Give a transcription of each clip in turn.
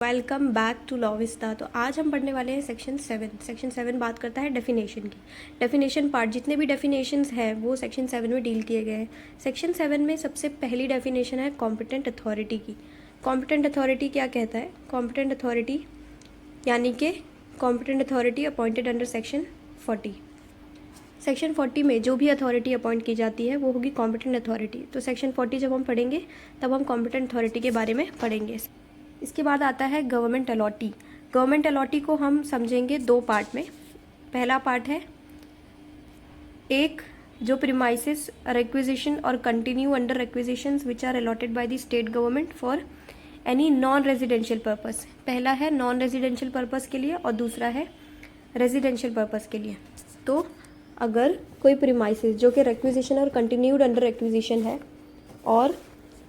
Welcome back to law vista. तो आज हम पढ़ने वाले हैं सेक्शन 7 बात करता है डेफिनेशन की। डेफिनेशन पार्ट, जितने भी डेफिनेशंस हैं वो सेक्शन 7 में डील किए गए हैं। सेक्शन 7 में सबसे पहली डेफिनेशन है कॉम्पिटेंट अथॉरिटी की। कॉम्पिटेंट अथॉरिटी क्या कहता है? कॉम्पिटेंट अथॉरिटी यानी कि competent authority appointed under section 40। Section 40 में जो भी अथॉरिटी अपॉइंट की जाती है वो होगी कॉम्पिटेंट अथॉरिटी। तो सेक्शन 40 जब हम पढ़ेंगे तब हम कॉम्पिटेंट अथॉरिटी के बारे में पढ़ेंगे। इसके बाद आता है गवर्नमेंट अलॉटी। गवर्नमेंट अलॉटी को हम समझेंगे दो पार्ट में। पहला पार्ट है एक जो प्रीमाइसेस रिक्विजिशन और continue under requisitions which are allotted by the state government for any non residential purpose. पहला है नॉन रेजिडेंशियल पर्पस के लिए और दूसरा है रेजिडेंशियल पर्पस के लिए। तो अगर कोई प्रीमाइसेस जो कि रिक्विजिशन और कंटिन्यूड अंडर रिक्विजिशन है और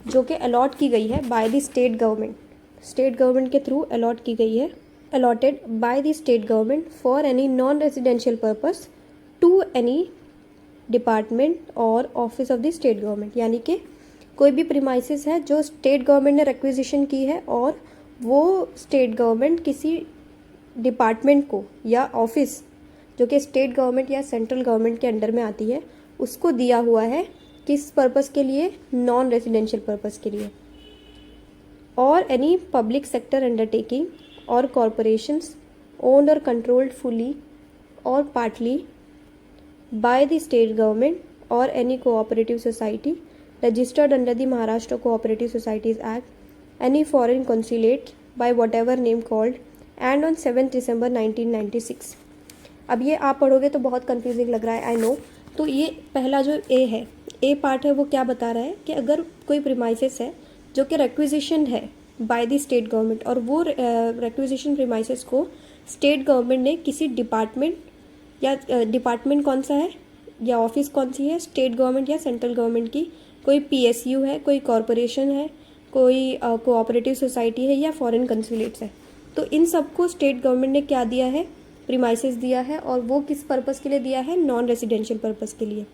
जो कि अलॉट की गई है बाय द स्टेट गवर्नमेंट के थ्रू अलॉट की गई है, allotted by the state government for any non residential purpose to any department और office of the state government. यानी कि कोई भी प्रीमाइसेस है जो स्टेट गवर्नमेंट ने रिक्विजिशन की है और वो स्टेट गवर्नमेंट किसी डिपार्टमेंट को या ऑफिस जो कि स्टेट गवर्नमेंट या सेंट्रल गवर्नमेंट के अंडर में आती है उसको दिया हुआ है किस पर्पस के लिए? नॉन रेजिडेंशियल पर्पस के लिए। और एनी पब्लिक सेक्टर अंडरटेकिंग और कॉरपोरेशंस ओन्ड और कंट्रोल्ड फुली और partly by the state government और any cooperative society registered under the Maharashtra cooperative societies act, any foreign consulate by whatever name called and on 7 दिसंबर 1996। अब ये आप पढ़ोगे तो बहुत कंफ्यूजिंग लग रहा है, आई नो। तो ये पहला जो ए पार्ट है वो क्या बता रहा है कि अगर कोई प्रीमाइसेस है जो कि रिक्विजिशन है बाय द स्टेट गवर्नमेंट और वो रिक्विजिशन प्रीमाइसेस को स्टेट गवर्नमेंट ने किसी डिपार्टमेंट या डिपार्टमेंट कौन सा है या ऑफिस कौन सी है, स्टेट गवर्नमेंट या सेंट्रल गवर्नमेंट की, कोई पीएसयू है, कोई कॉरपोरेशन है, कोई कोऑपरेटिव सोसाइटी है या फॉरेन कंसुलेट्स है। तो इन सबको स्टेट गवर्नमेंट ने क्या दिया है? प्रीमाइसेस दिया है। और वो किस पर्पस के लिए दिया है? नॉन रेजिडेंशियल पर्पस के लिए।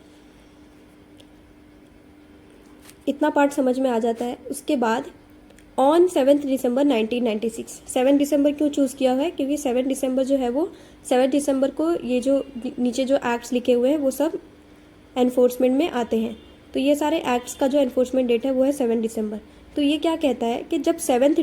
इतना पार्ट समझ में आ जाता है। उसके बाद ऑन 7 दिसंबर 1996, 7 दिसंबर क्यों चूज़ किया है? क्योंकि 7 दिसंबर जो है वो 7 दिसंबर को ये जो नीचे जो एक्ट्स लिखे हुए हैं वो सब एनफोर्समेंट में आते हैं। तो ये सारे एक्ट्स का जो एनफोर्समेंट डेट है वो है 7 दिसंबर। तो ये क्या कहता है कि जब 7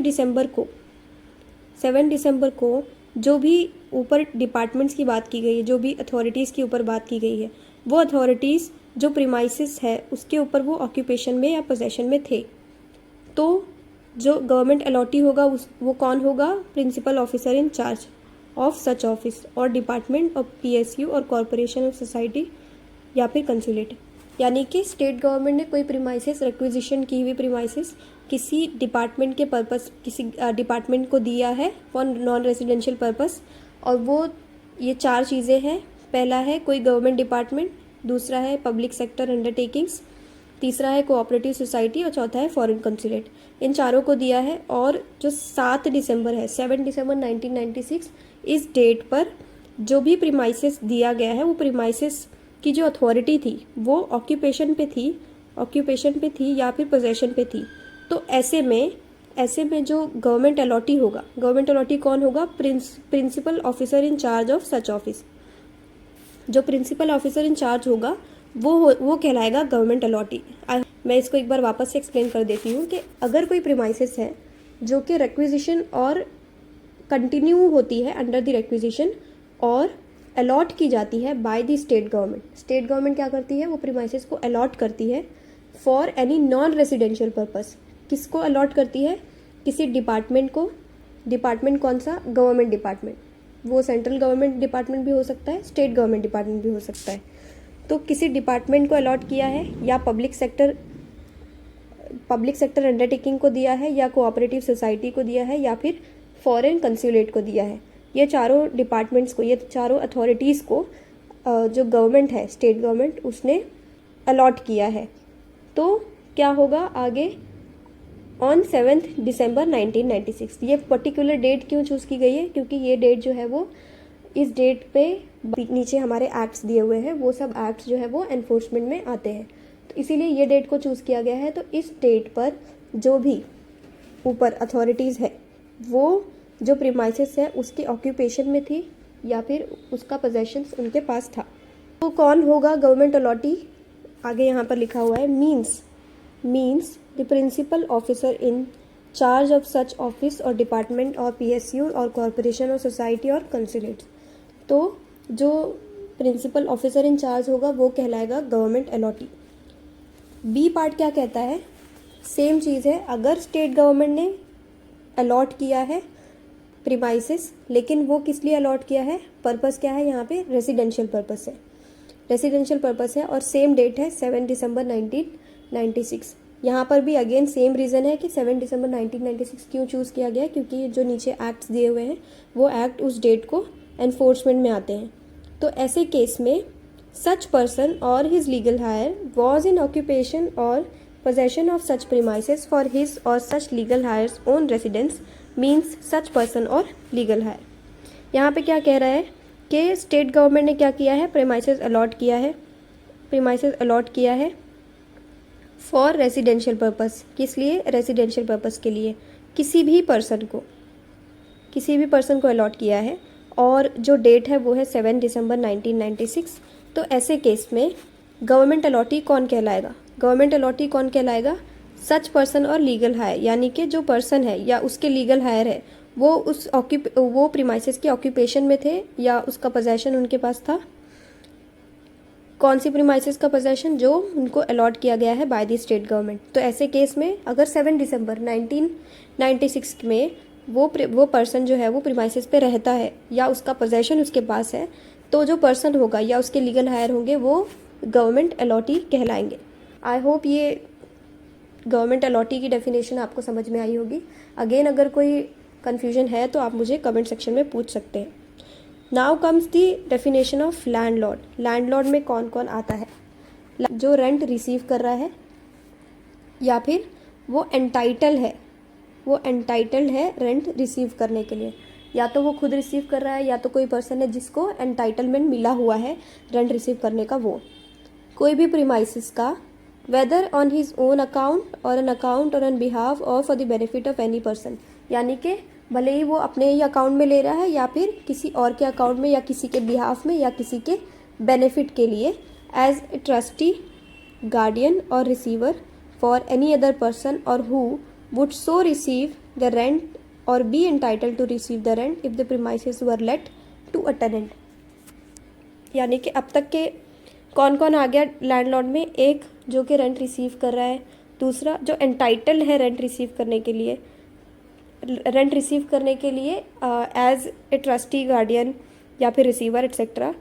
दिसंबर को जो भी ऊपर डिपार्टमेंट्स की बात की गई है, जो भी अथॉरिटीज़ के ऊपर बात की गई है, वो अथॉरिटीज़ जो प्रीमाइसेस है उसके ऊपर वो ऑक्यूपेशन में या पोजेशन में थे, तो जो गवर्नमेंट अलॉटी होगा वो कौन होगा? Principal officer in charge of such office और डिपार्टमेंट ऑफ पीएसयू और कॉरपोरेशन ऑफ सोसाइटी या फिर कंसुलेट। यानी कि स्टेट गवर्नमेंट ने कोई प्रीमाइसेस रिक्विजिशन की हुई प्रीमाइसेस किसी डिपार्टमेंट के पर्पस, किसी डिपार्टमेंट को दिया है फॉर नॉन रेजिडेंशियल पर्पस। और वो ये चार चीज़ें हैं। पहला है कोई गवर्नमेंट डिपार्टमेंट, दूसरा है पब्लिक सेक्टर अंडरटेकिंग्स, तीसरा है कोऑपरेटिव सोसाइटी और चौथा है फॉरेन कंसुलेट। इन चारों को दिया है। और जो 7 दिसंबर है, 7 दिसंबर 1996, इस डेट पर जो भी प्रीमाइसेस दिया गया है वो प्रीमाइसेस की जो अथॉरिटी थी वो ऑक्यूपेशन पे थी या फिर पोजेशन पे थी। तो ऐसे में जो गवर्नमेंट अलॉटी कौन होगा? Principal officer in charge of such office. जो प्रिंसिपल ऑफिसर इन चार्ज होगा वो कहलाएगा गवर्नमेंट अलॉटी। मैं इसको एक बार वापस से एक्सप्लेन कर देती हूँ कि अगर कोई प्रीमाइसेस है जो कि रिक्विजिशन और कंटिन्यू होती है अंडर द रिक्विजिशन और अलॉट की जाती है बाय द स्टेट गवर्नमेंट क्या करती है? वो प्रीमाइसेस को अलॉट करती है for any non residential purpose. किसको अलॉट करती है? किसी डिपार्टमेंट को। डिपार्टमेंट कौन सा? Government department. वो सेंट्रल गवर्नमेंट डिपार्टमेंट भी हो सकता है, स्टेट गवर्नमेंट डिपार्टमेंट भी हो सकता है। तो किसी डिपार्टमेंट को अलॉट किया है या पब्लिक सेक्टर अंडरटेकिंग को दिया है या कोऑपरेटिव सोसाइटी को दिया है या फिर फॉरेन कंसुलेट को दिया है। ये चारों डिपार्टमेंट्स को, ये चारों अथॉरिटीज़ को जो गवर्नमेंट है, स्टेट गवर्नमेंट, उसने अलॉट किया है। तो क्या होगा आगे? ऑन 7 दिसंबर 1996। ये पर्टिकुलर डेट क्यों चूज़ की गई है? क्योंकि ये डेट जो है वो, इस डेट पे नीचे हमारे एक्ट्स दिए हुए हैं, वो सब एक्ट्स जो है वो एनफोर्समेंट में आते हैं। तो इसीलिए ये डेट को चूज़ किया गया है। तो इस डेट पर जो भी ऊपर अथॉरिटीज़ है वो जो प्रीमाइसेस है उसके ऑक्यूपेशन में थी या फिर उसका पोजेशंस उनके पास था। तो कौन होगा गवर्नमेंट अलॉटी, आगे यहाँ पर लिखा हुआ है means the principal officer in charge of such office और डिपार्टमेंट और PSU और कॉरपोरेशन और सोसाइटी और कंसुलेट्स। तो जो प्रिंसिपल ऑफिसर इन चार्ज होगा वो कहलाएगा गवर्नमेंट अलॉटी। बी पार्ट क्या कहता है, सेम चीज़ है, अगर स्टेट गवर्नमेंट ने अलॉट किया है प्रीमाइसेस, लेकिन वो किस लिए अलॉट किया है, पर्पस क्या है यहाँ पे, रेसिडेंशियल पर्पस है, रेसिडेंशियल पर्पस है और सेम डेट है 7 दिसंबर 1996। यहाँ पर भी अगेन सेम रीज़न है कि 7 दिसंबर 1996 क्यों चूज़ किया गया, क्योंकि जो नीचे एक्ट्स दिए हुए हैं वो एक्ट उस डेट को एनफोर्समेंट में आते हैं। तो ऐसे केस में सच पर्सन और his legal higher was in occupation और possession of such premises for his or such legal hire's own residence means such person और legal hire। यहाँ पे क्या कह रहा है कि स्टेट गवर्नमेंट ने क्या किया है, प्रीमाइसेस अलॉट किया है, प्रीमाइसेस अलॉट किया है फॉर रेसिडेंशियल पर्पस। किस लिए, रेसिडेंशियल पर्पस के लिए किसी भी पर्सन को अलॉट किया है और जो डेट है वो है 7 दिसंबर 1996। तो ऐसे केस में गवर्नमेंट अलॉटी कौन कहलाएगा, गवर्नमेंट अलॉटी कौन कहलाएगा, सच पर्सन और लीगल हायर, यानी कि जो पर्सन है या उसके लीगल हायर है वो प्रीमाइसेस के ऑक्यूपेशन में थे या उसका पोजेशन उनके पास था। कौन सी प्रीमाइसेस का पोजेशन, जो उनको अलॉट किया गया है बाय द स्टेट गवर्नमेंट। तो ऐसे केस में अगर 7 दिसंबर 1996 में वो पर्सन जो है वो प्रीमाइसेस पे रहता है या उसका पोजेशन उसके पास है, तो जो पर्सन होगा या उसके लीगल हायर होंगे वो गवर्नमेंट अलॉटी कहलाएंगे। आई होप ये गवर्नमेंट अलॉटी की डेफिनेशन आपको समझ में आई होगी। अगेन अगर कोई कन्फ्यूजन है तो आप मुझे कमेंट सेक्शन में पूछ सकते हैं। Now comes the definition of landlord. Landlord में कौन कौन आता है, जो रेंट रिसीव कर रहा है या फिर वो एंटाइटल्ड है रेंट रिसीव करने के लिए, या तो वो खुद रिसीव कर रहा है या तो कोई पर्सन है जिसको एंटाइटलमेंट मिला हुआ है रेंट रिसीव करने का। वो कोई भी प्रीमाइसिस का whether on his own account और एन अकाउंट और ऑन बिहाफ और for the benefit of any person, यानी कि भले ही वो अपने ही अकाउंट में ले रहा है या फिर किसी और के अकाउंट में या किसी के बिहाफ में या किसी के बेनिफिट के लिए, as a trustee, guardian or receiver for any other person or who would so receive the rent or be entitled to receive the rent if the premises were let to a tenant. यानी कि अब तक के कौन कौन आ गया landlord में, एक जो कि रेंट रिसीव कर रहा है, दूसरा जो एंटाइटल्ड है रेंट रिसीव करने के लिए एज ए ट्रस्टी, गार्डियन या फिर रिसीवर एट्सेट्रा,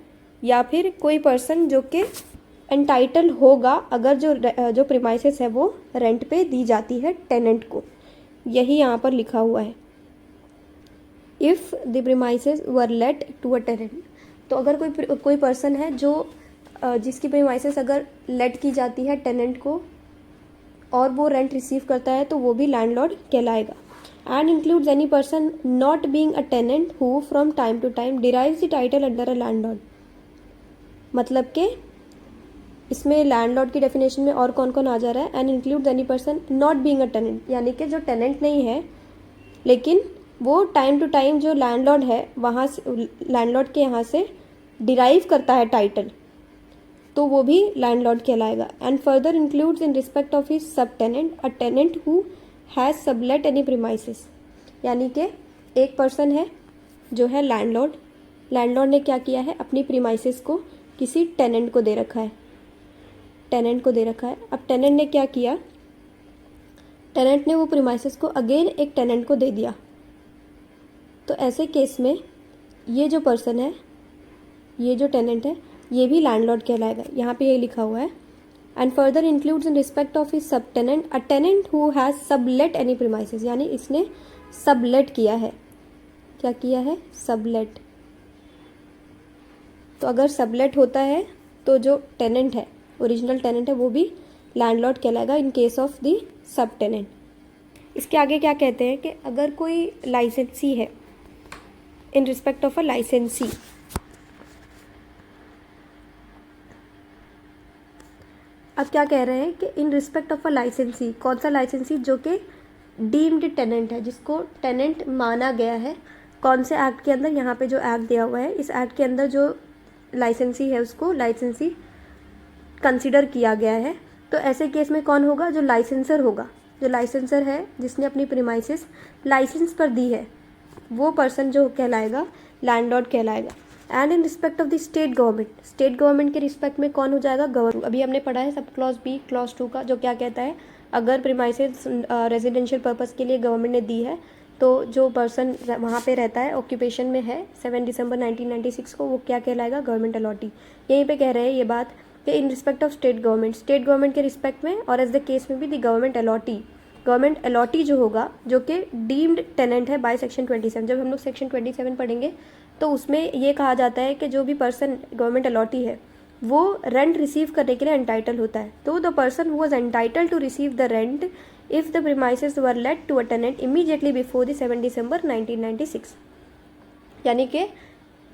या फिर कोई पर्सन जो कि एंटाइटल होगा अगर जो प्रीमाइसेस है वो रेंट पे दी जाती है टेनेंट को। यही यहाँ पर लिखा हुआ है, if the premises were let to a tenant. तो अगर कोई पर्सन है जो जिसकी प्रीमाइसेस अगर लेट की जाती है टेनेंट को और वो रेंट रिसीव करता है तो वो भी लैंडलॉर्ड कहलाएगा। And includes any person not being a tenant who from time to time derives the title under a landlord. मतलब कि इसमें लैंडलॉर्ड की डेफिनेशन में और कौन कौन आ जा रहा है, and includes any person not being a tenant, यानी कि जो टेनेंट नहीं है लेकिन वो टाइम टू टाइम जो लैंडलॉर्ड है वहाँ से, लैंडलॉर्ड के यहाँ से डिराइव करता है टाइटल, तो वो भी लैंडलॉर्ड कहलाएगा। And further includes in respect of his sub tenant a tenant who has sublet any premises, यानी कि एक पर्सन है जो है लैंडलॉर्ड ने क्या किया है, अपनी प्रीमाइसेस को किसी टेनेंट को दे रखा है, अब टेनेंट ने क्या किया, टेनेंट ने वो प्रीमाइसेस को अगेन एक टेनेंट को दे दिया। तो ऐसे केस में ये जो पर्सन है, ये जो टेनेंट है, ये भी लैंडलॉर्ड कहलाएगा। यहाँ पे ये लिखा हुआ है, and further includes in respect of his sub tenant a tenant who has sublet any premises, यानी इसने सबलेट किया है, क्या किया है, सबलेट। तो अगर सबलेट होता है तो जो टेनेंट है, ओरिजिनल टेनेंट है, वो भी लैंडलॉर्ड कहलाएगा in case of the sub tenant. इसके आगे क्या कहते हैं कि अगर कोई लाइसेंसी है, इन रिस्पेक्ट ऑफ अ लाइसेंसी, अब क्या कह रहे हैं कि इन रिस्पेक्ट ऑफ अ लाइसेंसी, कौन सा लाइसेंसी, जो कि डीम्ड टेनेंट है, जिसको टेनेंट माना गया है कौन से एक्ट के अंदर, यहाँ पे जो एक्ट दिया हुआ है इस एक्ट के अंदर जो लाइसेंसी है उसको लाइसेंसी कंसिडर किया गया है। तो ऐसे केस में कौन होगा, जो लाइसेंसर होगा, जो लाइसेंसर है जिसने अपनी प्रीमाइसेस लाइसेंस पर दी है, वो पर्सन जो कहलाएगा लैंडलॉर्ड कहलाएगा। And in respect of the state government, state government के रिस्पेक्ट में कौन हो जाएगा, गवर्नमेंट। अभी हमने पढ़ा है सब क्लॉज बी क्लॉज 2 का, जो क्या कहता है, अगर प्रीमाइसेस रेजिडेंशियल पर्पज़ के लिए गवर्नमेंट ने दी है तो जो पर्सन वहाँ पे रहता है ऑक्यूपेशन में है 7 दिसंबर 1996 को, वो क्या कहलाएगा, गवर्नमेंट अलॉटी। यहीं पे कह रहे हैं ये बात कि इन रिस्पेक्ट ऑफ स्टेट गवर्नमेंट के रिस्पेक्ट में और एज द केस में भी द गवर्नमेंट अलॉटी जो होगा, जो कि डीम्ड टेनेंट है बाय सेक्शन 27। जब हम लोग सेक्शन 27 पढ़ेंगे तो उसमें ये कहा जाता है कि जो भी पर्सन गवर्नमेंट अलॉटी है वो रेंट रिसीव करने के लिए एंटाइटल होता है। तो the person who was entitle to receive the rent if the premises were let to a tenant immediately before the 7 दिसंबर 1996, यानी कि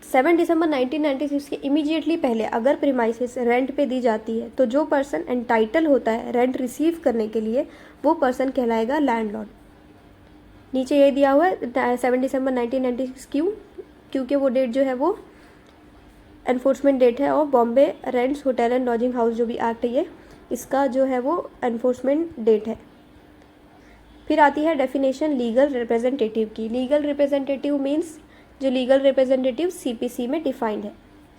7 दिसंबर 1996 के इमीडिएटली पहले अगर प्रीमाइसेस रेंट पे दी जाती है तो जो पर्सन एंटाइटल होता है रेंट रिसीव करने के लिए वो पर्सन कहलाएगा लैंडलॉर्ड। नीचे ये दिया हुआ है 7 दिसंबर 1996 क्योंकि वो डेट जो है वो एनफोर्समेंट डेट है और Bombay rents hotel and lodging house जो भी एक्ट है ये इसका जो है वो एनफोर्समेंट डेट है। फिर आती है डेफिनेशन लीगल रिप्रेजेंटेटिव की। लीगल रिप्रेजेंटेटिव मीन्स जो लीगल रिप्रेजेंटेटिव सीपीसी में डिफाइंड है,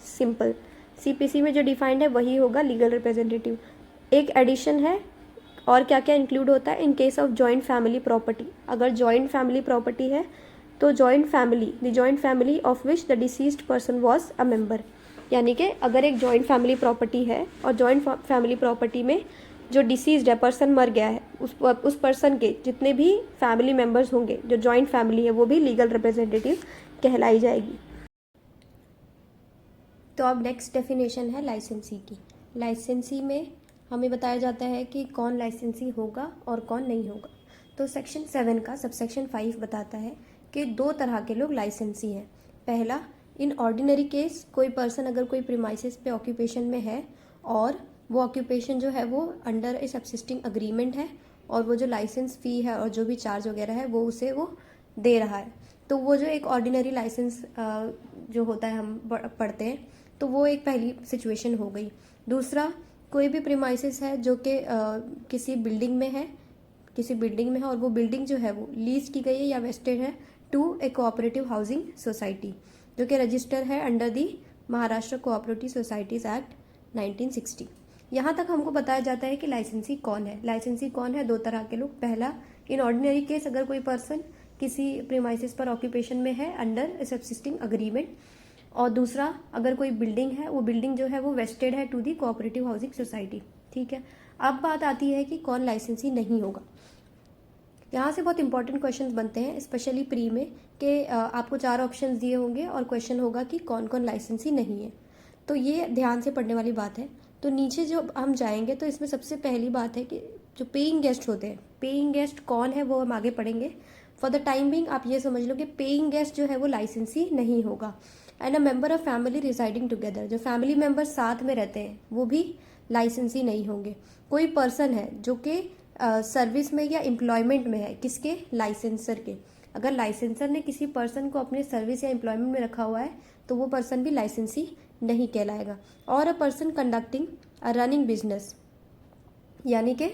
सिंपल सीपीसी में जो डिफाइंड है वही होगा लीगल रिप्रेजेंटेटिव। एक एडिशन है और क्या क्या इंक्लूड होता है, इन case of joint family property, अगर जॉइंट फैमिली प्रॉपर्टी है तो joint family of which the deceased person was a member, यानी कि अगर एक जॉइंट फैमिली प्रॉपर्टी है और जॉइंट फैमिली प्रॉपर्टी में जो डिसीज्ड है, पर्सन मर गया है, उस पर्सन के जितने भी फैमिली मेंबर्स होंगे, जो जॉइंट फैमिली है वो भी लीगल रिप्रेजेंटेटिव कहलाई जाएगी। तो अब नेक्स्ट डेफिनेशन है लाइसेंसी की। लाइसेंसी में हमें बताया जाता है कि कौन लाइसेंसी होगा और कौन नहीं होगा। तो सेक्शन 7 का सबसेक्शन 5 बताता है कि 2 तरह के लोग लाइसेंसी हैं। पहला, इन ऑर्डिनरी केस कोई पर्सन अगर कोई प्रीमाइसेस पे ऑक्यूपेशन में है और वो ऑक्यूपेशन जो है वो अंडर ए सब्सिस्टिंग अग्रीमेंट है और वो जो लाइसेंस फ़ी है और जो भी चार्ज वगैरह है वो उसे वो दे रहा है, तो वो जो एक ऑर्डिनरी लाइसेंस जो होता है हम पढ़ते हैं, तो वो एक पहली सिचुएशन हो गई। दूसरा, कोई भी प्रीमाइसेस है जो कि किसी बिल्डिंग में है और वो बिल्डिंग जो है वो लीज की गई है या वेस्टेड है to a cooperative housing society, जो कि रजिस्टर है under the Maharashtra cooperative societies act 1960। यहाँ तक हमको बताया जाता है कि लाइसेंसी कौन है। लाइसेंसी कौन है, 2 तरह के लोग। पहला, इन ऑर्डिनरी केस अगर कोई पर्सन किसी प्रीमाइसेस पर ऑक्यूपेशन में है अंडर ए सब्सिस्टिंग अग्रीमेंट, और दूसरा, अगर कोई बिल्डिंग है वो बिल्डिंग जो है वो वेस्टेड है to the cooperative housing society. ठीक है, अब बात आती है कि कौन लाइसेंसी नहीं होगा। यहाँ से बहुत इंपॉर्टेंट क्वेश्चंस बनते हैं स्पेशली प्री में कि आपको 4 ऑप्शंस दिए होंगे और क्वेश्चन होगा कि कौन कौन लाइसेंसी नहीं है, तो ये ध्यान से पढ़ने वाली बात है। तो नीचे जो हम जाएंगे तो इसमें सबसे पहली बात है कि जो पेइंग गेस्ट होते हैं, पेइंग गेस्ट कौन है वो हम आगे पढ़ेंगे। फॉर द टाइम बिंग आप ये समझ लो कि पेइंग गेस्ट जो है वो लाइसेंसी नहीं होगा। And a member of family residing together, जो फैमिली मेंबर साथ में रहते हैं वो भी लाइसेंसी नहीं होंगे। कोई पर्सन है जो कि सर्विस में या एम्प्लॉयमेंट में है, किसके, लाइसेंसर के। अगर लाइसेंसर ने किसी पर्सन को अपने सर्विस या एम्प्लॉयमेंट में रखा हुआ है तो वो पर्सन भी लाइसेंसी नहीं कहलाएगा। और a person conducting a running business, यानी कि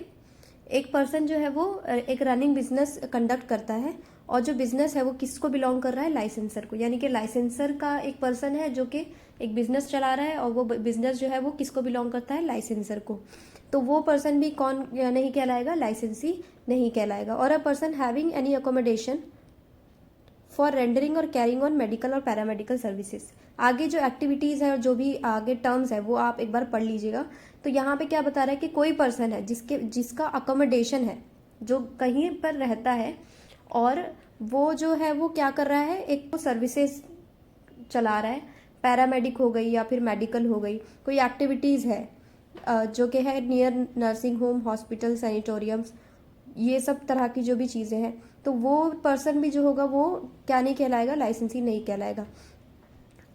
एक पर्सन जो है वो एक रनिंग बिजनेस कंडक्ट करता है और जो बिजनेस है वो किसको बिलोंग कर रहा है, लाइसेंसर को। यानी कि लाइसेंसर का एक पर्सन है जो कि एक बिजनेस चला रहा है और वो बिजनेस जो है वो किसको बिलोंग करता है, लाइसेंसर को। तो वो पर्सन भी कौन नहीं कहलाएगा, लाइसेंसी नहीं कहलाएगा। और a person having any accommodation for rendering और कैरिंग ऑन मेडिकल और पैरामेडिकल सर्विसेज। आगे जो एक्टिविटीज़ है और जो भी आगे टर्म्स है वो आप एक बार पढ़ लीजिएगा। तो यहाँ पे क्या बता रहा है कि कोई पर्सन है जिसका अकोमोडेशन है, जो कहीं पर रहता है और वो जो है वो क्या कर रहा है, एक तो सर्विसेज चला रहा है, पैरामेडिक हो गई या फिर मेडिकल हो गई, कोई एक्टिविटीज़ है जो कि है नियर नर्सिंग होम, हॉस्पिटल, सैनिटोरियम्स, ये सब तरह की जो भी चीज़ें हैं, तो वो पर्सन भी जो होगा वो क्या नहीं कहलाएगा, लाइसेंसी नहीं कहलाएगा।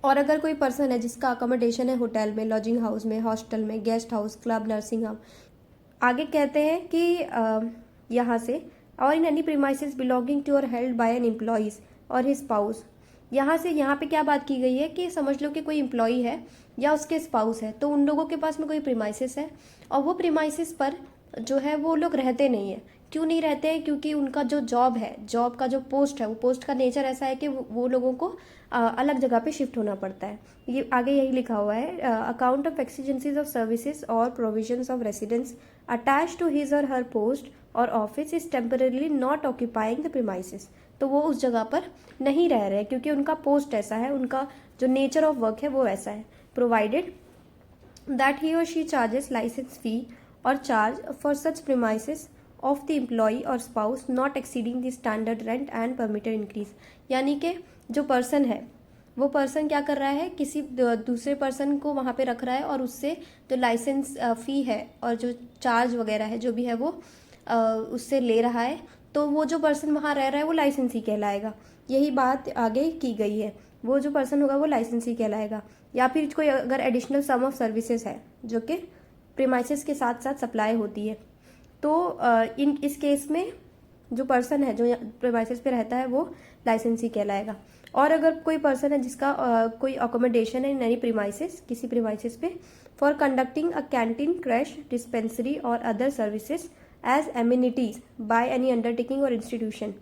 और अगर कोई पर्सन है जिसका अकोमोडेशन है होटल में, लॉजिंग हाउस में, हॉस्टल में, guest house, club, nursing home, आगे कहते हैं कि यहाँ से और in any premises belonging to और हेल्ड बाय एन एम्प्लॉइज और हिज स्पाउस। यहाँ से यहाँ पे क्या बात की गई है कि समझ लो कि कोई एम्प्लॉई है या उसके स्पाउस है, तो उन लोगों के पास में कोई प्रीमाइसेस है और वो प्रीमाइसेस पर जो है वो लोग रहते नहीं है। क्यों नहीं रहते हैं? क्योंकि उनका जो जॉब है, जॉब का जो पोस्ट है, वो पोस्ट का नेचर ऐसा है कि वो लोगों को अलग जगह पे शिफ्ट होना पड़ता है। ये आगे यही लिखा हुआ है, account of exigencies of services और provisions of residence attach to his और हर पोस्ट और office is temporarily not occupying the premises. तो वो उस जगह पर नहीं रह रहे क्योंकि उनका पोस्ट ऐसा है, उनका जो नेचर ऑफ वर्क है वो ऐसा है। प्रोवाइडेड दैट ही और she charges licence fee or charge for such premises of the employee or spouse not exceeding the standard rent and permitted increase. यानी कि जो पर्सन है वो पर्सन क्या कर रहा है, किसी दूसरे पर्सन को वहाँ पे रख रहा है और उससे जो लाइसेंस फ़ी है और जो चार्ज वगैरह है जो भी है वो उससे ले रहा है, तो वो जो पर्सन वहाँ रह रहा है वो लाइसेंसी कहलाएगा। यही बात आगे की गई है, वो जो पर्सन होगा वो लाइसेंसी कहलाएगा। या फिर कोई अगर एडिशनल सम ऑफ सर्विसेज है जो कि प्रीमाइसेस के साथ साथ सप्लाई होती है, तो इस केस में जो पर्सन है जो प्रीमाइसेस पे रहता है वो लाइसेंसी कहलाएगा। और अगर कोई पर्सन है जिसका कोई अकोमोडेशन है इन एनी प्रीमाइसेस, किसी प्रीमाइसेस पे, for conducting a canteen, creche, dispensary or other services as amenities by any undertaking or institution.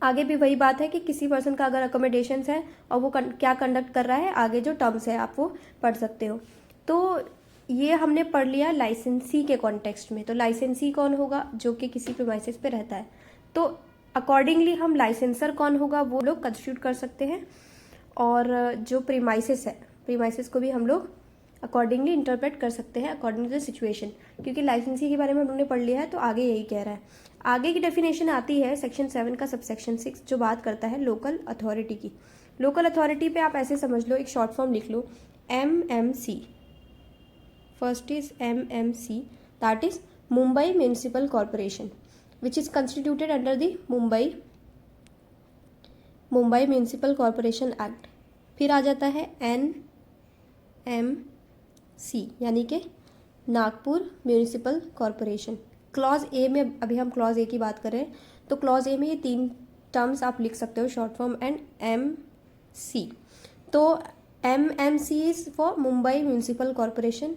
आगे भी वही बात है कि किसी पर्सन का अगर अकोमोडेशन है और वो क्या कंडक्ट कर रहा है, आगे जो टर्म्स है आप वो पढ़ सकते हो। तो ये हमने पढ़ लिया लाइसेंसी के कॉन्टेक्स्ट में। तो लाइसेंसी कौन होगा? जो कि किसी प्रीमाइसेस पे रहता है। तो अकॉर्डिंगली हम लाइसेंसर कौन होगा वो लोग कंस्टिट्यूट कर सकते हैं, और जो प्रीमाइसेस है, प्रीमाइसेस को भी हम लोग अकॉर्डिंगली इंटरप्रेट कर सकते हैं अकॉर्डिंग टू द सिचुएशन। क्योंकि लाइसेंसी के बारे में हमने पढ़ लिया है तो आगे यही कह रहा है। आगे की डेफिनेशन आती है सेक्शन 7 का सबसेक्शन 6 जो बात करता है लोकल अथॉरिटी की। लोकल अथॉरिटी पे आप ऐसे समझ लो, एक शॉर्ट फॉर्म लिख लो, MMC। First is MMC, that is Mumbai municipal corporation, which is constituted under the Mumbai municipal corporation act. फिर आ जाता है NMC यानी कि Nagpur municipal corporation. Clause A में, अभी हम क्लॉज ए की बात कर रहे हैं, तो क्लॉज ए में ये 3 टर्म्स आप लिख सकते हो, शॉर्ट फॉर्म एंड MC। तो MMC is for Mumbai municipal corporation,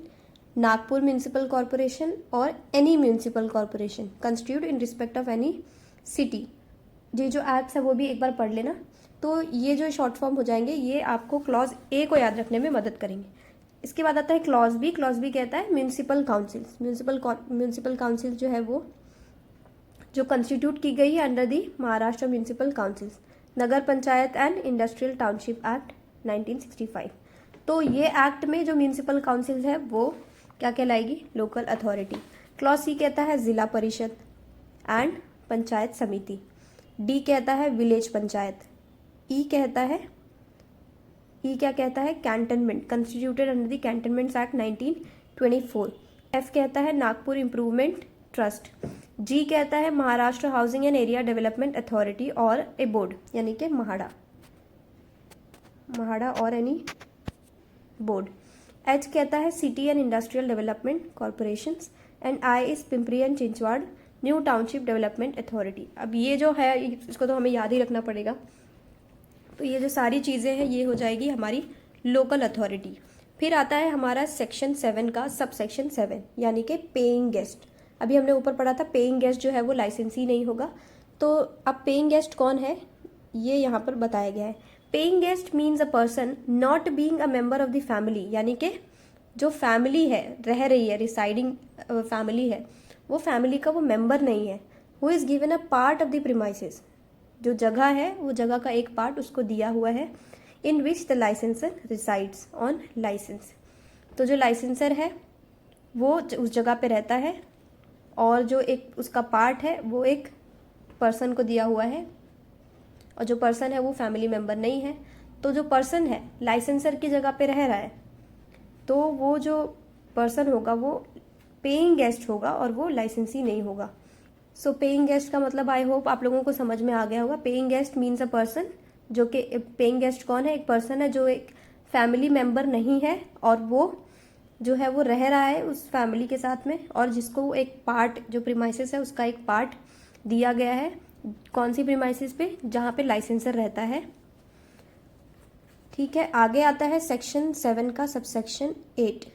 Nagpur municipal corporation or any municipal corporation constitute in respect of any city. ये जो एक्ट्स है वो भी एक बार पढ़ लेना। तो ये जो शॉर्ट फॉर्म हो जाएंगे ये आपको क्लॉज ए को याद रखने में मदद करेंगे। इसके बाद आता है क्लॉज बी। क्लॉज बी कहता है म्यूनिसिपल काउंसिल्स। म्यूनिसिपल काउंसिल जो है वो जो कंस्टिट्यूट की गई है under the Maharashtra municipal councils, Nagar panchayat and industrial township act 1965। तो ये एक्ट में जो म्यूनिसिपल काउंसिल है वो क्या कहलाएगी? Local authority. क्लॉज सी कहता है जिला परिषद एंड पंचायत समिति। डी कहता है विलेज पंचायत। ई क्या कहता है? Cantonment, constituted under the cantonments act 1924। F कहता है नागपुर इम्प्रूवमेंट ट्रस्ट। जी कहता है Maharashtra housing and area development authority or a board यानी कि महाड़ा और एनी बोर्ड। एच कहता है city and industrial development corporations and I is Pimpri and Chinchwad new township development authority. अब ये जो है इसको तो हमें याद ही रखना पड़ेगा। तो ये जो सारी चीज़ें हैं ये हो जाएगी हमारी लोकल अथॉरिटी। फिर आता है हमारा सेक्शन 7 का सब सेक्शन 7 यानी कि पेइंग गेस्ट। अभी हमने ऊपर पढ़ा था पेइंग गेस्ट जो है वो लाइसेंसी नहीं होगा। तो अब पेइंग गेस्ट कौन है ये यहाँ पर बताया गया है। Paying guest means a person not being a member of the family, यानी कि जो फैमिली है, रह रही है, रिसाइडिंग फैमिली है, वो फैमिली का वो मेंबर नहीं है। Who is given a part of the premises, जो जगह है वो जगह का एक पार्ट उसको दिया हुआ है, in which the licensor resides on licence. तो जो लाइसेंसर है वो उस जगह पे रहता है और जो एक उसका पार्ट है वो एक पर्सन को दिया हुआ है, और जो पर्सन है वो फैमिली मेंबर नहीं है। तो जो पर्सन है लाइसेंसर की जगह पे रह रहा है, तो वो जो पर्सन होगा वो पेइंग गेस्ट होगा और वो लाइसेंसी नहीं होगा। सो पेइंग गेस्ट का मतलब आई होप आप लोगों को समझ में आ गया होगा। Paying guest means a person, जो कि पेइंग गेस्ट कौन है? एक पर्सन है जो एक फैमिली मेंबर नहीं है और वो जो है वो रह रहा है उस फैमिली के साथ में, और जिसको एक पार्ट, जो प्रीमाइसेस है उसका एक पार्ट दिया गया है कौन सी प्रीमाइसेस पे, जहाँ पे लाइसेंसर रहता है। ठीक है, आगे आता है सेक्शन 7 का subsection 8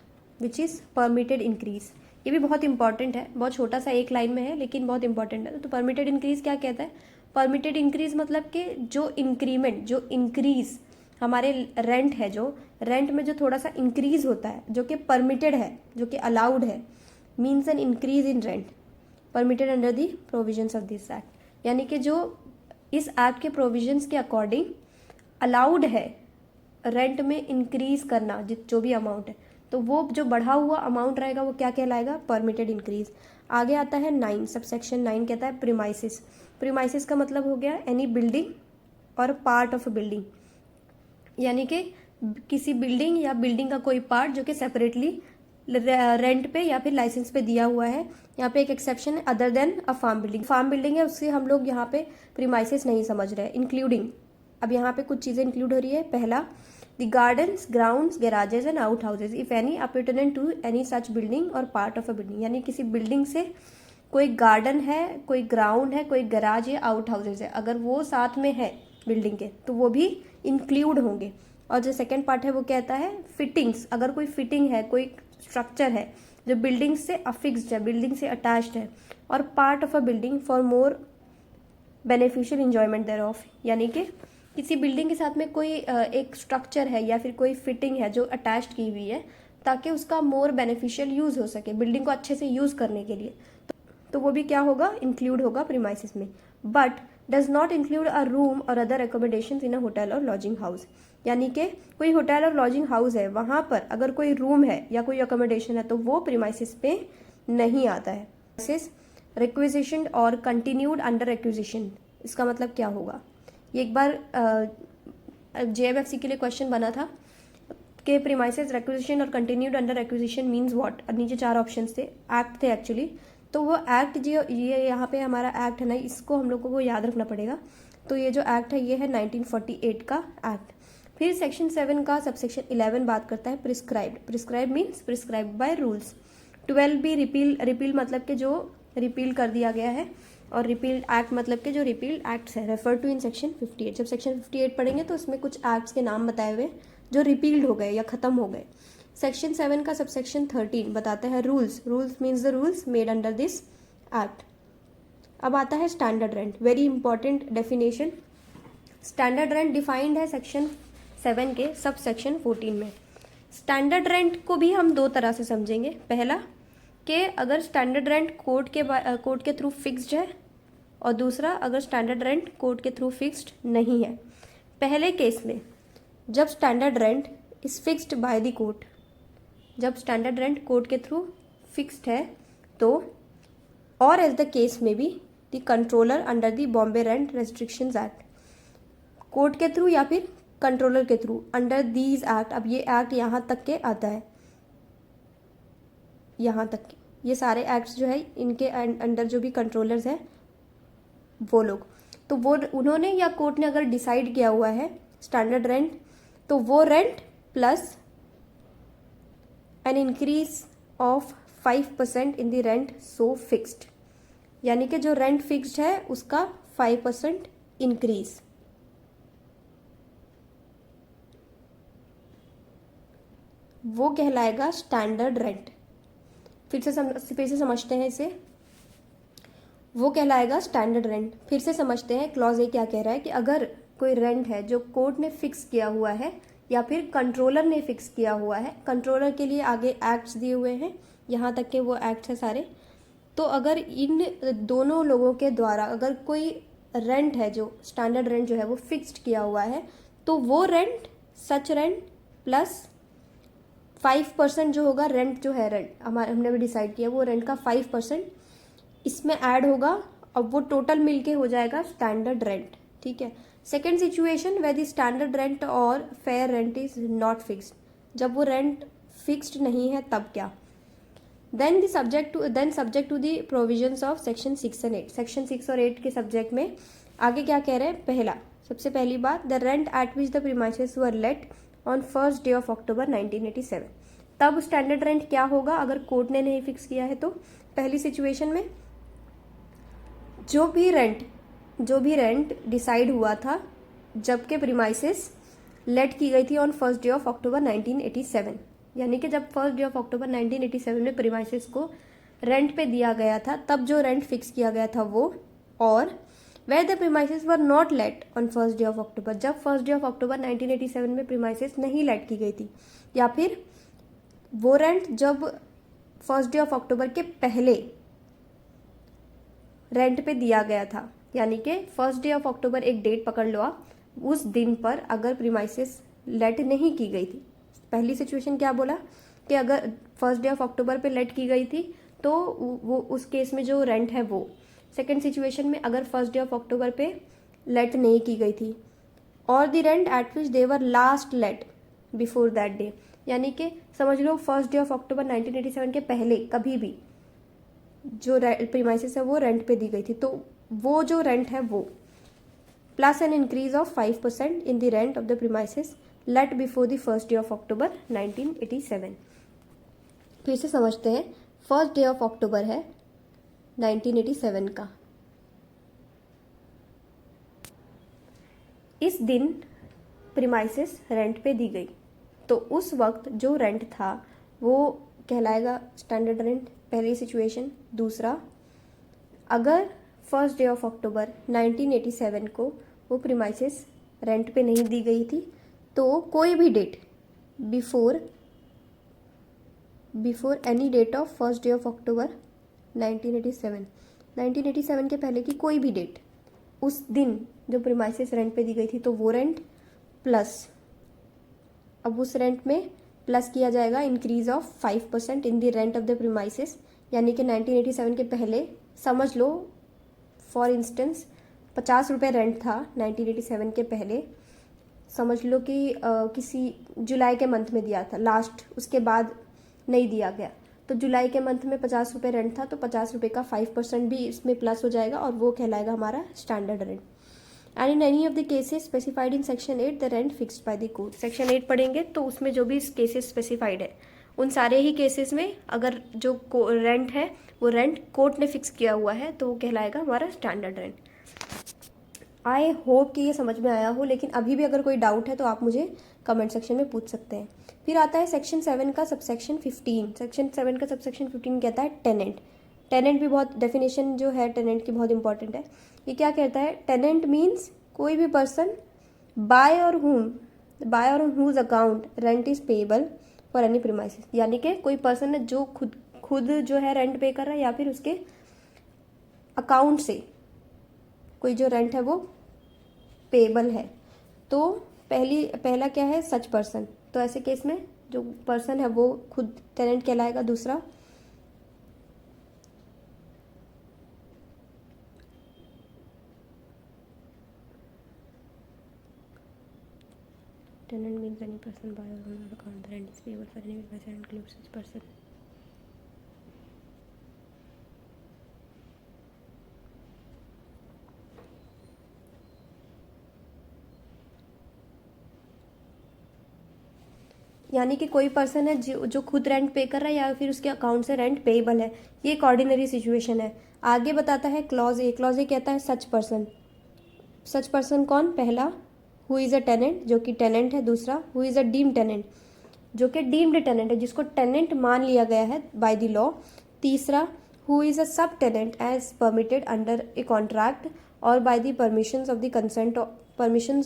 which is permitted increase. ये भी बहुत इंपॉर्टेंट है, बहुत छोटा सा एक लाइन में है लेकिन बहुत इंपॉर्टेंट है। तो परमिटेड इंक्रीज क्या कहता है? परमिटेड इंक्रीज मतलब कि जो इंक्रीमेंट, जो इंक्रीज हमारे रेंट है, जो रेंट में जो थोड़ा सा इंक्रीज होता है जो कि परमिटेड है, जो कि अलाउड है, means an increase in rent permitted under the provisions of this act. यानी कि जो इस एक्ट के प्रोविजंस के अकॉर्डिंग अलाउड है रेंट में इंक्रीज करना, जो भी अमाउंट है, तो वो जो बढ़ा हुआ अमाउंट रहेगा वो क्या कहलाएगा? Permitted increase. आगे आता है 9, सबसेक्शन 9 कहता है प्रीमाइसिस। प्रीमाइसिस का मतलब हो गया any building or part of a building, यानी कि किसी बिल्डिंग या बिल्डिंग का कोई पार्ट जो कि सेपरेटली रेंट पे या फिर लाइसेंस पे दिया हुआ है। यहाँ पे एक एक्सेप्शन है, other than a farm building. Farm building है उससे हम लोग यहाँ पे प्रीमाइसिस नहीं समझ रहे हैं। इंक्लूडिंग, अब यहाँ पे कुछ चीज़ें इंक्लूड हो रही है। पहला, the gardens, grounds, garages and outhouses if any appurtenant to any such building or part of a building. यानी किसी बिल्डिंग से कोई गार्डन है, कोई ग्राउंड है, कोई गैराज या आउट हाउसेज है, अगर वो साथ में है बिल्डिंग के तो वो भी इंक्लूड होंगे। और जो सेकेंड पार्ट है वो कहता है फिटिंग्स, अगर कोई फिटिंग है, कोई स्ट्रक्चर है जो बिल्डिंग से अफिक्स्ड है, बिल्डिंग से अटैच्ड है, और part of a building for more beneficial enjoyment thereof, यानी कि किसी बिल्डिंग के साथ में कोई एक स्ट्रक्चर है या फिर कोई फिटिंग है जो अटैच्ड की हुई है ताकि उसका मोर बेनिफिशियल यूज हो सके, बिल्डिंग को अच्छे से यूज करने के लिए, तो वो भी क्या होगा? इंक्लूड होगा प्रीमाइसिस में। But does not include a room और अदर एकोमोडेशन इन अ होटल और लॉजिंग हाउस। यानी कि कोई होटल और लॉजिंग हाउस है, वहां पर अगर कोई रूम है या कोई अकोमोडेशन है तो वो प्रीमाइसिस पे नहीं आता है। रिक्विजिशन और कंटिन्यूड अंडर एक्विजिशन, इसका मतलब क्या होगा? ये एक बार JMFC के लिए क्वेश्चन बना था कि प्रीमाइसेस, रिक्विजिशन और continued under acquisition means what, और नीचे 4 ऑप्शन थे, एक्ट थे एक्चुअली। तो वो एक्ट जो ये यहाँ पे हमारा एक्ट है ना, इसको हम लोगों को याद रखना पड़ेगा। तो ये जो एक्ट है ये है 1948 का एक्ट। फिर सेक्शन 7 का सबसेक्शन 11 बात करता है prescribed. Prescribe means prescribed by rules. 12 भी रिपील, रिपील मतलब कि जो रिपील कर दिया गया है, और रिपील्ड एक्ट मतलब कि जो रिपील्ड एक्ट्स है, रेफर टू इन सेक्शन 58। जब सेक्शन 58 पढ़ेंगे तो उसमें कुछ एक्ट्स के नाम बताए हुए जो रिपील्ड हो गए या खत्म हो गए। सेक्शन 7 का सबसेक्शन 13 बताते हैं rules. Rules means the rules made under this act. अब आता है standard rent, very important definition. Standard rent defined है सेक्शन 7 के सब सेक्शन 14 में। स्टैंडर्ड रेंट को भी हम 2 तरह से समझेंगे। पहला कि अगर स्टैंडर्ड रेंट कोर्ट के थ्रू फिक्स्ड है, और दूसरा अगर स्टैंडर्ड रेंट कोर्ट के थ्रू फिक्स्ड नहीं है। पहले केस में जब standard rent is fixed by the court, जब स्टैंडर्ड रेंट कोर्ट के थ्रू फिक्स्ड है तो, और एज द केस में be the controller under the Bombay rent restrictions act, court के थ्रू या फिर कंट्रोलर के थ्रू अंडर दीज एक्ट। अब ये एक्ट यहाँ तक के आता है, यहाँ तक के ये सारे एक्ट्स जो है इनके अंडर जो भी कंट्रोलर्स हैं वो लोग, तो वो उन्होंने या कोर्ट ने अगर डिसाइड किया हुआ है स्टैंडर्ड रेंट, तो वो rent plus an increase of 5% in the rent so fixed, यानी कि जो रेंट फिक्स्ड है उसका 5% इंक्रीज, वो कहलाएगा स्टैंडर्ड रेंट। फिर से समझते हैं इसे, वो कहलाएगा स्टैंडर्ड रेंट। फिर से समझते हैं क्लॉज ए क्या कह रहा है कि अगर कोई रेंट है जो कोर्ट ने फिक्स किया हुआ है या फिर कंट्रोलर ने फिक्स किया हुआ है, कंट्रोलर के लिए आगे एक्ट्स दिए हुए हैं, यहाँ तक के वो एक्ट्स हैं सारे, तो अगर इन दोनों लोगों के द्वारा अगर कोई रेंट है जो स्टैंडर्ड रेंट जो है वो फिक्स्ड किया हुआ है, तो वो रेंट, सच रेंट प्लस 5% जो होगा, रेंट जो है, रेंट हमने भी डिसाइड किया, वो रेंट का 5% इसमें ऐड होगा, अब वो टोटल मिलके हो जाएगा स्टैंडर्ड रेंट। ठीक है। Second situation where the standard rent or fair rent is not fixed, जब वो रेंट फिक्स्ड नहीं है तब क्या? Then subject to the provisions of section 6 and 8। Section 6 और 8 के सब्जेक्ट में आगे क्या कह रहे हैं? पहला, सबसे पहली बात, the rent at which the premises were let on 1st day of October 1987। तब स्टैंडर्ड रेंट क्या होगा अगर कोर्ट ने नहीं फिक्स किया है? तो पहली सिचुएशन में जो भी रेंट डिसाइड हुआ था जबकि प्रीमाइसेस लेट की गई थी on first day of October 1987, यानी कि जब फर्स्ट डे ऑफ अक्टूबर 1987 में प्रीमाइसेस को रेंट पे दिया गया था तब जो रेंट फिक्स किया गया था वो, और where the premises were not let on first day of October, जब फर्स्ट डे ऑफ अक्टूबर 1987 में प्रीमाइसेस नहीं लेट की गई थी, या फिर वो रेंट जब फर्स्ट डे ऑफ अक्टूबर के पहले रेंट पे दिया गया था, यानी कि फर्स्ट डे ऑफ अक्टूबर एक डेट पकड़ लो आप, उस दिन पर अगर प्रीमाइसेस लेट नहीं की गई थी, पहली सिचुएशन क्या बोला कि अगर फर्स्ट डे ऑफ अक्टूबर पे लेट की गई थी तो वो उस केस में जो रेंट है वो, सेकेंड सिचुएशन में अगर फर्स्ट डे ऑफ अक्टूबर पे लेट नहीं की गई थी और the rent at which they were last let before that day, यानी कि समझ लो फर्स्ट डे ऑफ अक्टूबर 1987 के पहले कभी भी जो प्रीमाइसेस है वो रेंट पे दी गई थी, तो वो जो रेंट है वो plus an increase of 5% in the rent of the premises let before the first day of October 1987। फिर से समझते हैं, फर्स्ट डे ऑफ अक्टूबर है 1987 का, इस दिन प्रीमाइसेस रेंट पे दी गई, तो उस वक्त जो रेंट था वो कहलाएगा स्टैंडर्ड रेंट, पहली सिचुएशन। दूसरा, अगर फर्स्ट डे ऑफ अक्टूबर 1987 को वो प्रीमाइसेस रेंट पे नहीं दी गई थी तो कोई भी date before any date of first day of October 1987 के पहले की कोई भी डेट, उस दिन जो प्रीमाइसेस रेंट पे दी गई थी तो वो रेंट प्लस, अब उस रेंट में प्लस किया जाएगा increase of 5% in the rent of the premises, यानी कि 1987 के पहले समझ लो फॉर इंस्टेंस 50 रुपये रेंट था 1987 के पहले, समझ लो कि किसी जुलाई के मंथ में दिया था लास्ट, उसके बाद नहीं दिया गया, तो जुलाई के मंथ में 50 रुपये रेंट था तो 50 रुपये का 5% भी इसमें प्लस हो जाएगा और वो कहलाएगा हमारा standard rent. And in any of the cases specified in section 8 the rent fixed by the court, section 8 पढ़ेंगे तो उसमें जो भी केसेस स्पेसिफाइड है उन सारे ही केसेस में अगर जो रेंट है वो रेंट कोर्ट ने फिक्स किया हुआ है तो वो कहलाएगा हमारा स्टैंडर्ड रेंट। आई होप कि ये समझ में आया हो, लेकिन अभी भी अगर कोई डाउट है तो आप मुझे कमेंट सेक्शन में पूछ सकते हैं। फिर आता है सेक्शन 7 का सबसेक्शन 15। सेक्शन 7 का सबसेक्शन 15 कहता है टेनेंट। टेनेंट भी बहुत डेफिनेशन जो है टेनेंट की बहुत इंपॉर्टेंट है। ये क्या कहता है, टेनेंट मीन्स कोई भी पर्सन बाय और on whose account rent is payable for any premises, यानी कि कोई पर्सन है जो खुद जो है रेंट पे कर रहा है या फिर उसके अकाउंट से कोई जो रेंट है वो पेएबल है, तो पहला क्या है, सच पर्सन, तो ऐसे केस में जो पर्सन है वो खुद टेनेंट कहलाएगा। दूसरा, tenant means any person by or on account the rent is payable for any purpose and includes such person। यानी कि कोई पर्सन है जो खुद रेंट पे कर रहा है या फिर उसके अकाउंट से रेंट पेएबल है, ये एक ऑर्डिनरी सिचुएशन है। आगे बताता है क्लॉज ए कहता है सच पर्सन। सच पर्सन कौन, पहला हु इज़ अ टेनेंट जो कि टेनेंट है, दूसरा who is a deemed tenant जो कि डीम्ड टेनेंट है जिसको टेनेंट मान लिया गया है बाय द लॉ, तीसरा who is a sub tenant as permitted under a contract और बाय द परमिशंस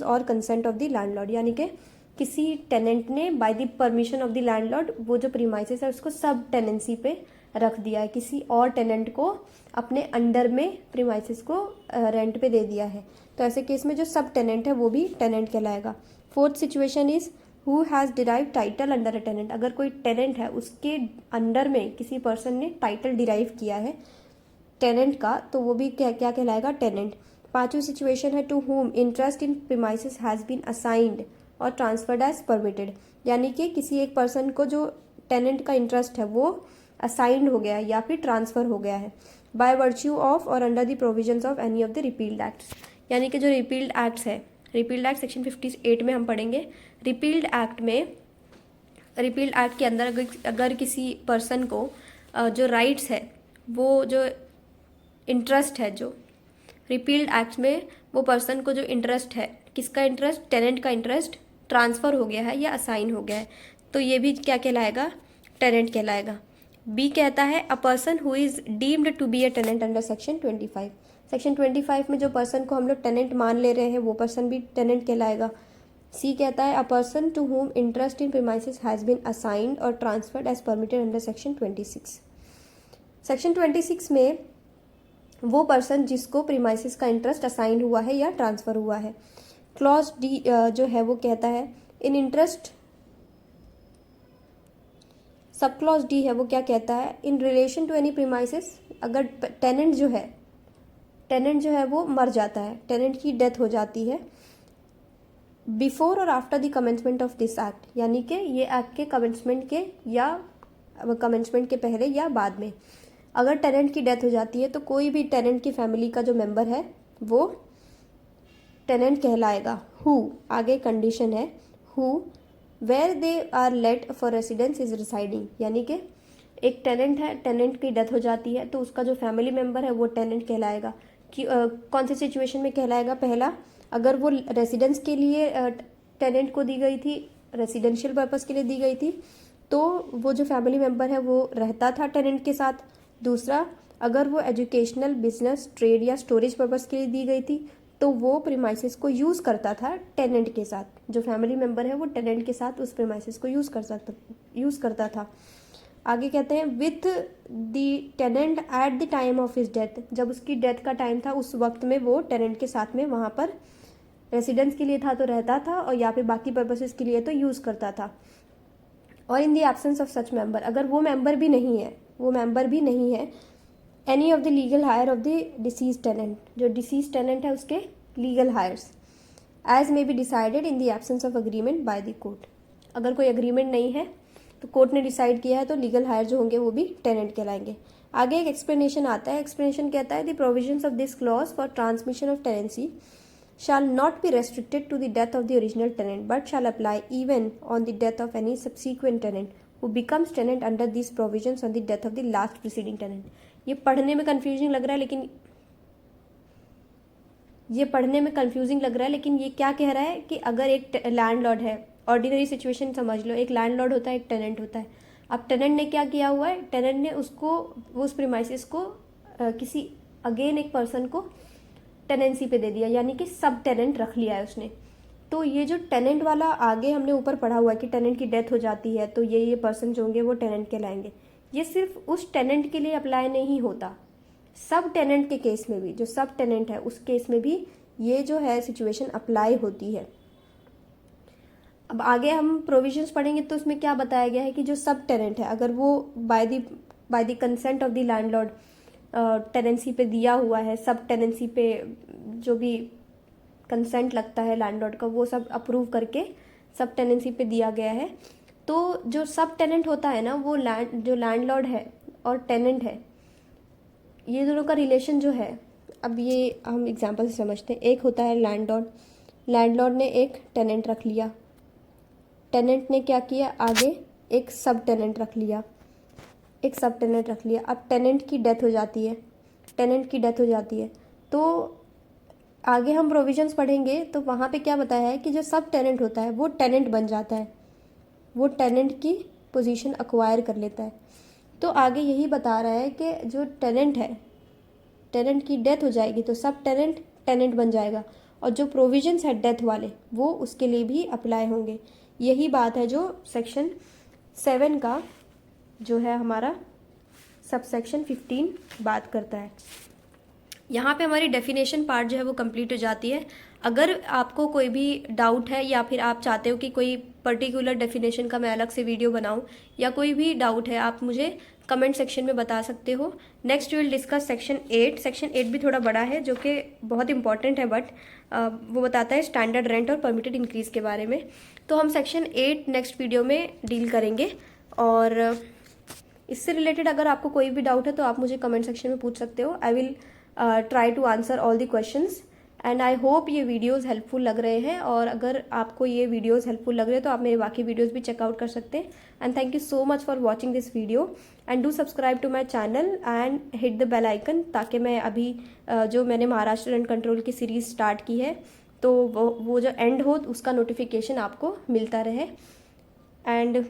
और कंसेंट ऑफ द लैंडलॉर्ड, यानी कि किसी टेनेंट ने by the permission of the landlord वो जो प्रीमाइसेस है उसको सब टेनेंसी पे रख दिया है, किसी और टेनेंट को अपने अंडर में प्रीमाइसेस को रेंट पे दे दिया है, तो ऐसे केस में जो सब टेनेंट है वो भी टेनेंट कहलाएगा। Fourth situation is who has derive title under a tenant, अगर कोई टेनेंट है उसके अंडर में किसी पर्सन ने टाइटल डिराइव किया है टेनेंट का, तो वो भी क्या कहलाएगा, टेनेंट। पांचवी सिचुएशन है to whom interest in premises has been assigned और ट्रांसफर्ड एज परमिटेड, यानी कि किसी एक पर्सन को जो टेनेंट का इंटरेस्ट है वो असाइंड हो गया है या फिर ट्रांसफर हो गया है बाय वर्च्यू ऑफ और under the provisions of any of the repealed acts, यानी कि जो रिपील्ड एक्ट्स है, रिपील्ड एक्ट सेक्शन 58 में हम पढ़ेंगे। रिपील्ड एक्ट के अंदर अगर किसी पर्सन को जो राइट्स है वो जो इंटरेस्ट है जो रिपील्ड एक्ट में वो पर्सन को जो इंटरेस्ट है, किसका इंटरेस्ट, टेनेंट का इंटरेस्ट ट्रांसफ़र हो गया है या असाइन हो गया है, तो ये भी क्या कहलाएगा, टेनेंट कहलाएगा। बी कहता है a person who is deemed to be a tenant under section 25। Section 25 में जो पर्सन को हम लोग टेनेंट मान ले रहे हैं वो पर्सन भी टेनेंट कहलाएगा। सी कहता है a person to whom interest in premises has been assigned और transferred as permitted under section 26। Section 26 में वो पर्सन जिसको प्रीमाइसेस का इंटरेस्ट असाइन हुआ है या ट्रांसफ़र हुआ है। क्लॉज डी जो है वो कहता है in interest, sub clause D है वो क्या कहता है, in relation to any premises, अगर टेनेंट जो है वो मर जाता है, टेनेंट की डेथ हो जाती है, बिफोर और after the commencement of this act, यानी कि ये एक्ट के कमेंसमेंट के या कमेंसमेंट के पहले या बाद में, अगर टेनेंट की डेथ हो जाती है तो कोई भी टेनेंट की फैमिली का जो मेंबर है वो टेनेंट कहलाएगा। हु, आगे कंडीशन है, who where they are let for residence is residing, यानी कि एक टेनेंट है, टेनेंट की डेथ हो जाती है तो उसका जो फैमिली मेंबर है वो टेनेंट कहलाएगा। कि कौन सी सिचुएशन में कहलाएगा, पहला, अगर वो रेसिडेंस के लिए टेनेंट को दी गई थी, रेसिडेंशियल पर्पस के लिए दी गई थी, तो वो जो फैमिली मेंबर है वो रहता था टेनेंट के साथ। दूसरा, अगर वो एजुकेशनल, बिजनेस, ट्रेड या स्टोरेज पर्पस के लिए दी गई थी तो वो प्रीमाइसेस को यूज़ करता था टेनेंट के साथ, जो फैमिली मेंबर है वो टेनेंट के साथ उस प्रीमाइसेस को यूज़ करता था। आगे कहते हैं with the tenant at the time of his death, जब उसकी डेथ का टाइम था उस वक्त में वो टेनेंट के साथ में वहाँ पर रेसिडेंस के लिए था तो रहता था, और या फिर बाकी पर्पसेस के लिए तो यूज़ करता था। और in the absence of such member, अगर वो मेंबर भी नहीं है, any of the legal heir of the deceased tenant, जो डिसीज टेनेंट है उसके legal heirs, as may be decided in the absence of agreement by the court, अगर कोई अग्रीमेंट नहीं है तो कोर्ट ने डिसाइड किया है तो लीगल हायर जो होंगे वो भी टेनेंट कहलाएंगे। आगे एक एक्सप्लेनेशन आता है, एक्सप्लेनेशन कहता है the provisions of this clause for transmission of tenancy shall not be restricted to the death of the original tenant but shall apply even on the death of any subsequent tenant who becomes tenant under these provisions on the death of the last preceding tenant। ये पढ़ने में confusing लग रहा है लेकिन ये क्या कह रहा है कि अगर एक लैंडलॉर्ड है, ऑर्डिनरी सिचुएशन समझ लो, एक लैंडलॉर्ड होता है, एक टेनेंट होता है। अब टेनेंट ने क्या किया हुआ है, टेनेंट ने उसको उस प्रीमाइसेस को किसी अगेन एक पर्सन को टेनेंसी पे दे दिया, यानी कि सब टेनेंट रख लिया है उसने। तो ये जो टेनेंट वाला आगे हमने ऊपर पढ़ा हुआ है कि टेनेंट की डेथ हो जाती है तो ये पर्सन जो होंगे वो टेनेंट कहलाएंगे, ये सिर्फ उस टेनेंट के लिए अप्लाई नहीं होता, सब टेनेंट के केस में भी, जो सब टेनेंट है उस केस में भी ये जो है सिचुएशन अप्लाई होती है। अब आगे हम प्रोविजंस पढ़ेंगे तो उसमें क्या बताया गया है कि जो सब टेनेंट है, अगर वो by the consent of the landlord tenancy पे दिया हुआ है, सब टेनेंसी पे जो भी कंसेंट लगता है लैंडलॉर्ड का वो सब अप्रूव करके सब टेनेंसी पे दिया गया है, तो जो सब टेनेंट होता है ना वो जो लैंडलॉर्ड है और टेनेंट है, ये दोनों का रिलेशन जो है, अब ये हम एग्जांपल से समझते हैं। एक होता है लैंडलॉर्ड ने एक टेनेंट रख लिया, टेनेंट ने क्या किया, आगे एक सब टेनेंट रख लिया। अब टेनेंट की डेथ हो जाती है तो आगे हम प्रोविजंस पढ़ेंगे तो वहाँ पे क्या बताया है कि जो सब टेनेंट होता है वो टेनेंट बन जाता है, वो टेनेंट की पोजीशन एक्वायर कर लेता है। तो आगे यही बता रहा है कि जो टेनेंट है, टेनेंट की डेथ हो जाएगी तो सब टेनेंट बन जाएगा, और जो प्रोविजंस है डेथ वाले वो उसके लिए भी अप्लाई होंगे। यही बात है जो सेक्शन 7 का जो है हमारा सब सेक्शन 15 बात करता है। यहाँ पे हमारी डेफिनेशन पार्ट जो है वो कंप्लीट हो जाती है। अगर आपको कोई भी डाउट है या फिर आप चाहते हो कि कोई पर्टिकुलर डेफिनेशन का मैं अलग से वीडियो बनाऊं या कोई भी डाउट है, आप मुझे कमेंट सेक्शन में बता सकते हो। Next will discuss section 8। Section 8 भी थोड़ा बड़ा है जो कि बहुत इंपॉर्टेंट है, बट वो बताता है स्टैंडर्ड रेंट और परमिटेड इंक्रीज़ के बारे में। तो हम सेक्शन 8 नेक्स्ट वीडियो में डील करेंगे, और इससे रिलेटेड अगर आपको कोई भी डाउट है तो आप मुझे कमेंट सेक्शन में पूछ सकते हो। I will try to answer all the questions and I hope ये वीडियोज़ हेल्पफुल लग रहे हैं, और अगर आपको ये वीडियोज़ हेल्पफुल लग रहे हैं तो आप मेरे बाकी वीडियोज़ भी चेकआउट कर सकते हैं। And thank you so much for watching this video, and do subscribe to my channel and hit the bell icon, ताकि मैं अभी जो मैंने महाराष्ट्र एंड कंट्रोल की सीरीज़ स्टार्ट की है तो वो जो एंड हो उसका नोटिफिकेशन आपको मिलता रहे। एंड